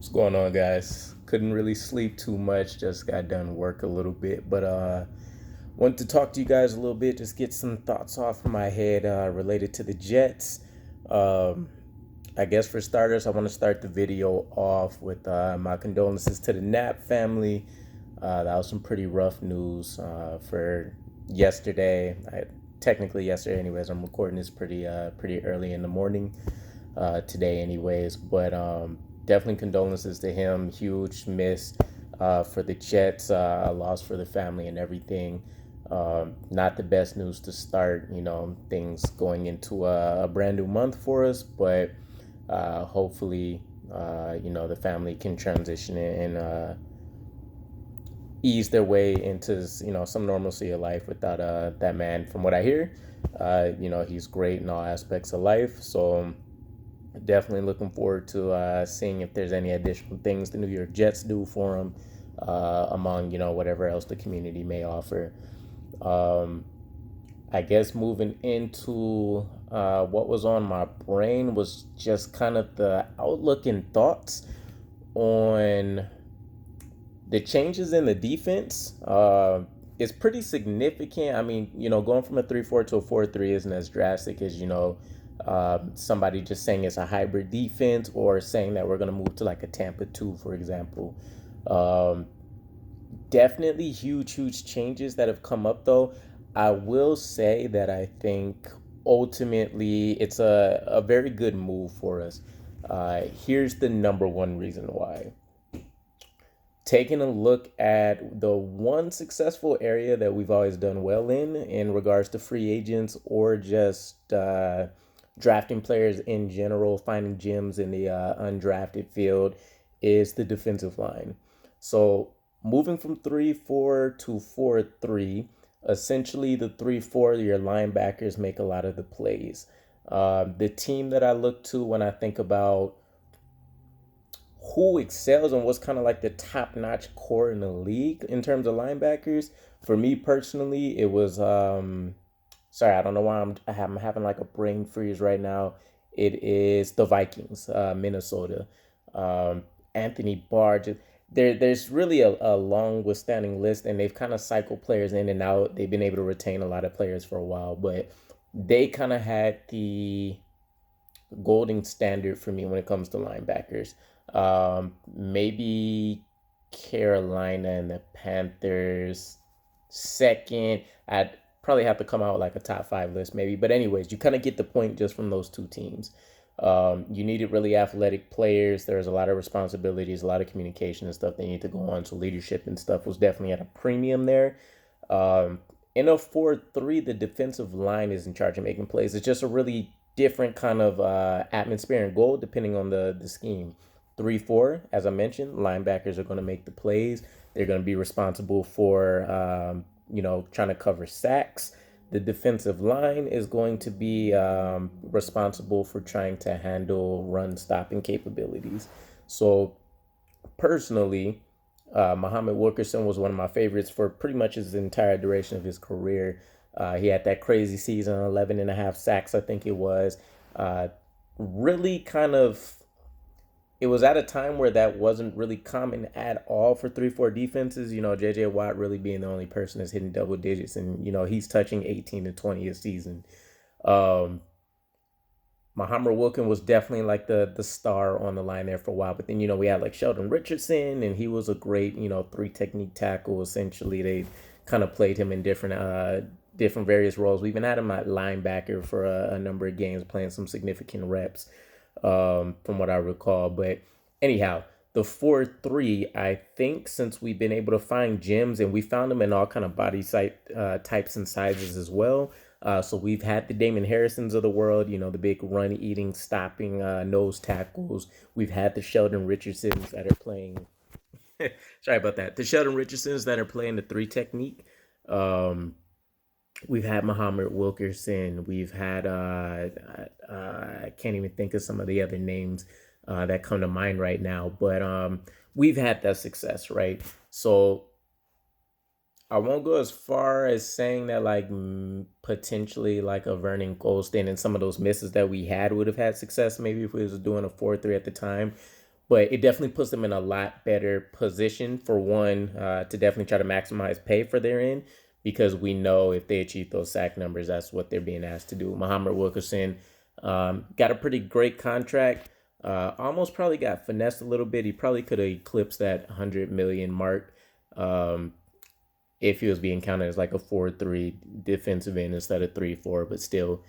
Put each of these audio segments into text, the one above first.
What's going on, guys? Couldn't really sleep too much, just got done work a little bit, but wanted to talk to you guys a little bit, just get some thoughts off my head related to the Jets. Um, I guess for starters, I want to start the video off with my condolences to the Knapp family. That was some pretty rough news for yesterday. Technically yesterday, anyways. I'm recording this pretty early in the morning today, anyways. But definitely condolences to him. Huge miss for the Jets, loss for the family and everything. Not the best news to start, things going into a brand new month for us, but hopefully, the family can transition and ease their way into, some normalcy of life without that man. From what I hear, he's great in all aspects of life. So definitely looking forward to seeing if there's any additional things the New York Jets do for him, among whatever else the community may offer. Um, I guess moving into what was on my brain was just kind of the outlook and thoughts on the changes in the defense. Is pretty significant. I mean, going from a 3-4 to a 4-3 isn't as drastic as, somebody just saying it's a hybrid defense or saying that we're going to move to like a Tampa 2, for example. Um, Definitely huge changes that have come up, though. I will say that I think ultimately it's a very good move for us. Here's the number one reason why. Taking a look at the one successful area that we've always done well in regards to free agents or just drafting players in general, finding gems in the undrafted field, is the defensive line. So moving from 3-4 to 4-3, essentially the 3-4, your linebackers make a lot of the plays. The team that I look to when I think about who excels and what's kind of like the top-notch core in the league in terms of linebackers, for me personally, it was sorry, I don't know why I'm having like a brain freeze right now. It is the Vikings, Minnesota. Anthony Barr. There's really a long withstanding list, and they've kind of cycled players in and out. They've been able to retain a lot of players for a while, but they kind of had the golden standard for me when it comes to linebackers. Maybe Carolina and the Panthers second. I'd probably have to come out with like a top five list, maybe. But anyways, you kind of get the point just from those two teams. You needed really athletic players. There's a lot of responsibilities, a lot of communication and stuff they need to go on. So leadership and stuff was definitely at a premium there. Um, in a 4-3, the defensive line is in charge of making plays. It's just a really different kind of atmosphere and goal depending on the scheme. 3-4, as I mentioned, linebackers are going to make the plays. They're going to be responsible for, trying to cover sacks. The defensive line is going to be responsible for trying to handle run stopping capabilities. So, personally, Muhammad Wilkerson was one of my favorites for pretty much his entire duration of his career. He had that crazy season, 11 and a half sacks, I think it was. Uh, Really kind of, it was at a time where that wasn't really common at all for 3-4 defenses. JJ Watt really being the only person that's hitting double digits, and he's touching 18 to 20 a season. Um, Muhammad Wilkin was definitely like the star on the line there for a while, but then we had like Sheldon Richardson, and he was a great three technique tackle. Essentially, they kind of played him in different various roles. We even had him at linebacker for a number of games, playing some significant reps, from what I recall. But anyhow, the 4-3, I think, since we've been able to find gems, and we found them in all kind of body types and sizes as well. So we've had the Damon Harrisons of the world, the big run eating, stopping nose tackles. We've had the Sheldon Richardsons that are playing. Sorry about that. The Sheldon Richardsons that are playing the three technique. Um, we've had Muhammad Wilkerson. We've had I can't even think of some of the other names that come to mind right now, but we've had that success, right? So I won't go as far as saying that like potentially like a Vernon Goldstein and some of those misses that we had would have had success maybe if we was doing a 4-3 at the time. but it definitely puts them in a lot better position for one, to definitely try to maximize pay for their end, because we know if they achieve those sack numbers, that's what they're being asked to do. Muhammad Wilkerson got a pretty great contract. Almost probably got finessed a little bit. He probably could have eclipsed that 100 million mark if he was being counted as like a 4-3 defensive end instead of 3-4. But still,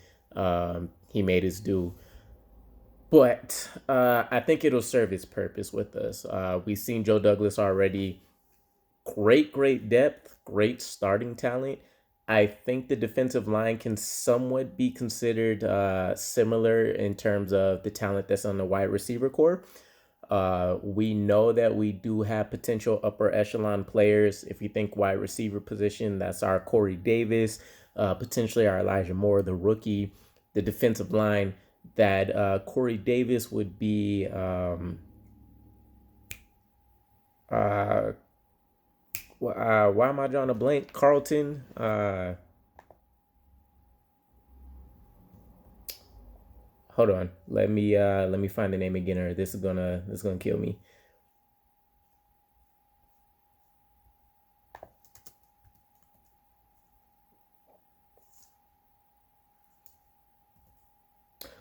he made his due. But I think it'll serve its purpose with us. We've seen Joe Douglas already. Great depth, great starting talent. I think the defensive line can somewhat be considered similar in terms of the talent that's on the wide receiver core. We know that we do have potential upper echelon players. If you think wide receiver position, that's our Corey Davis, potentially our Elijah Moore, the rookie. The defensive line, that Corey Davis would be why am I drawing a blank? Carlton. Hold on. Let me find the name again, or this is gonna kill me.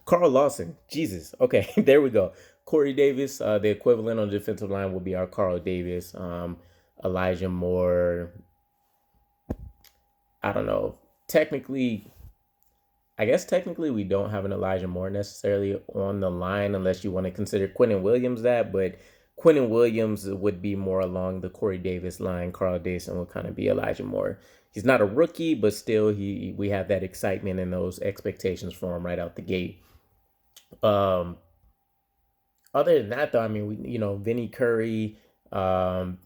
Carl Lawson. Jesus. Okay, there we go. Corey Davis. The equivalent on the defensive line will be our Carl Davis. Elijah Moore. I don't know. I guess technically we don't have an Elijah Moore necessarily on the line, unless you want to consider Quentin Williams that. But Quentin Williams would be more along the Corey Davis line. Carl Dayson will kind of be Elijah Moore. He's not a rookie, but still we have that excitement and those expectations for him right out the gate. Um, Other than that, though, I mean, Vinny Curry.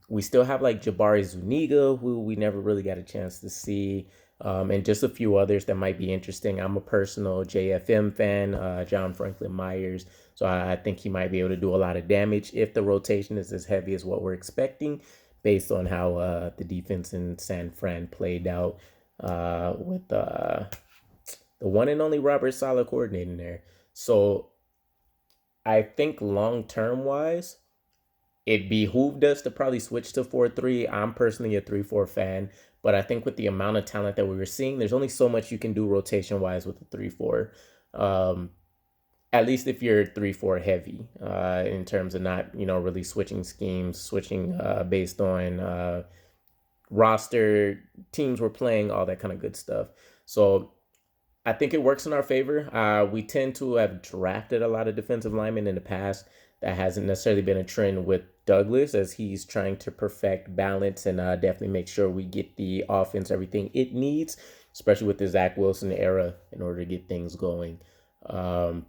We still have like Jabari Zuniga, who we never really got a chance to see, and just a few others that might be interesting. I'm a personal JFM fan, John Franklin Myers, so I think he might be able to do a lot of damage if the rotation is as heavy as what we're expecting, based on how the defense in San Fran played out with the one and only Robert Saleh coordinating there. So I think long term wise, it behooved us to probably switch to 4-3. I'm personally a 3-4 fan, but I think with the amount of talent that we were seeing, there's only so much you can do rotation wise with a 3-4. At least if you're 3-4 heavy, in terms of not, really switching schemes, switching based on roster, teams we're playing, all that kind of good stuff. So I think it works in our favor. We tend to have drafted a lot of defensive linemen in the past. That hasn't necessarily been a trend with Douglas, as he's trying to perfect balance and definitely make sure we get the offense everything it needs, especially with the Zach Wilson era, in order to get things going. So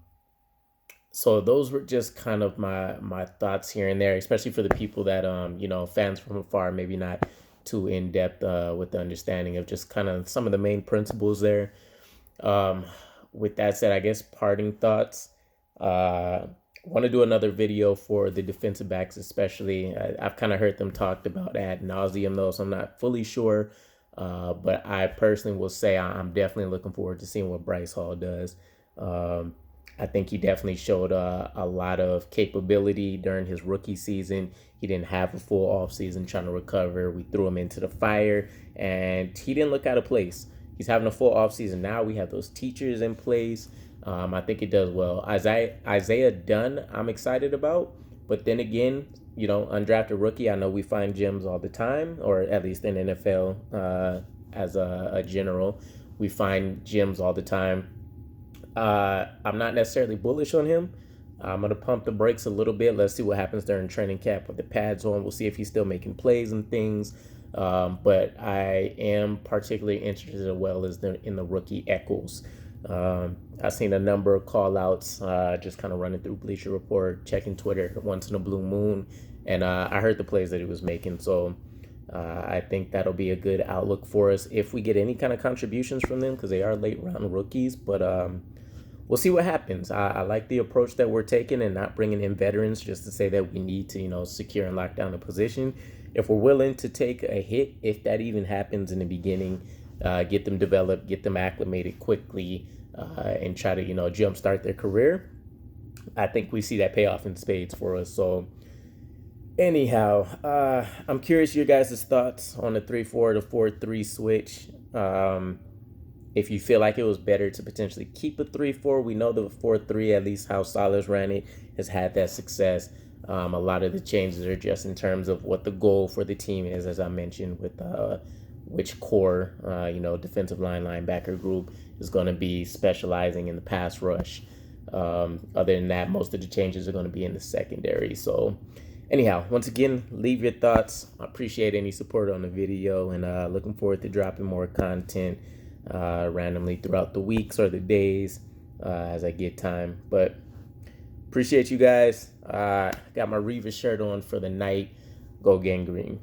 those were just kind of my thoughts here and there, especially for the people that fans from afar, maybe not too in depth with the understanding of just kind of some of the main principles there. With that said, I guess parting thoughts. Want to do another video for the defensive backs, especially. I've kind of heard them talked about ad nauseum, though, so I'm not fully sure. But I personally will say I'm definitely looking forward to seeing what Bryce Hall does. I think he definitely showed a lot of capability during his rookie season. He didn't have a full offseason trying to recover. We threw him into the fire, and he didn't look out of place. He's having a full offseason now. We have those teachers in place. I think it does well. Isaiah Dunn, I'm excited about. But then again, undrafted rookie, I know we find gems all the time, or at least in NFL as a general. We find gems all the time. I'm not necessarily bullish on him. I'm going to pump the brakes a little bit. Let's see what happens during training camp with the pads on. We'll see if he's still making plays and things. But I am particularly interested as well as in the rookie Eccles. I've seen a number of call outs, just kind of running through Bleacher Report, checking Twitter once in a blue moon. And I heard the plays that he was making. So I think that'll be a good outlook for us if we get any kind of contributions from them, because they are late round rookies. But we'll see what happens. I like the approach that we're taking and not bringing in veterans just to say that we need to, secure and lock down a position. If we're willing to take a hit, if that even happens in the beginning, get them developed, get them acclimated quickly, and try to, jumpstart their career, I think we see that payoff in spades for us. So anyhow, I'm curious your guys' thoughts on the 3-4 to 4-3 switch. If you feel like it was better to potentially keep a 3-4, we know the 4-3, at least how Saleh's ran it, has had that success. A lot of the changes are just in terms of what the goal for the team is, as I mentioned, with which core, defensive line, linebacker group is going to be specializing in the pass rush. Other than that, most of the changes are going to be in the secondary. So anyhow, once again, leave your thoughts. I appreciate any support on the video, and looking forward to dropping more content randomly throughout the weeks or the days as I get time. But appreciate you guys. Got my Revis shirt on for the night. Go Gang Green.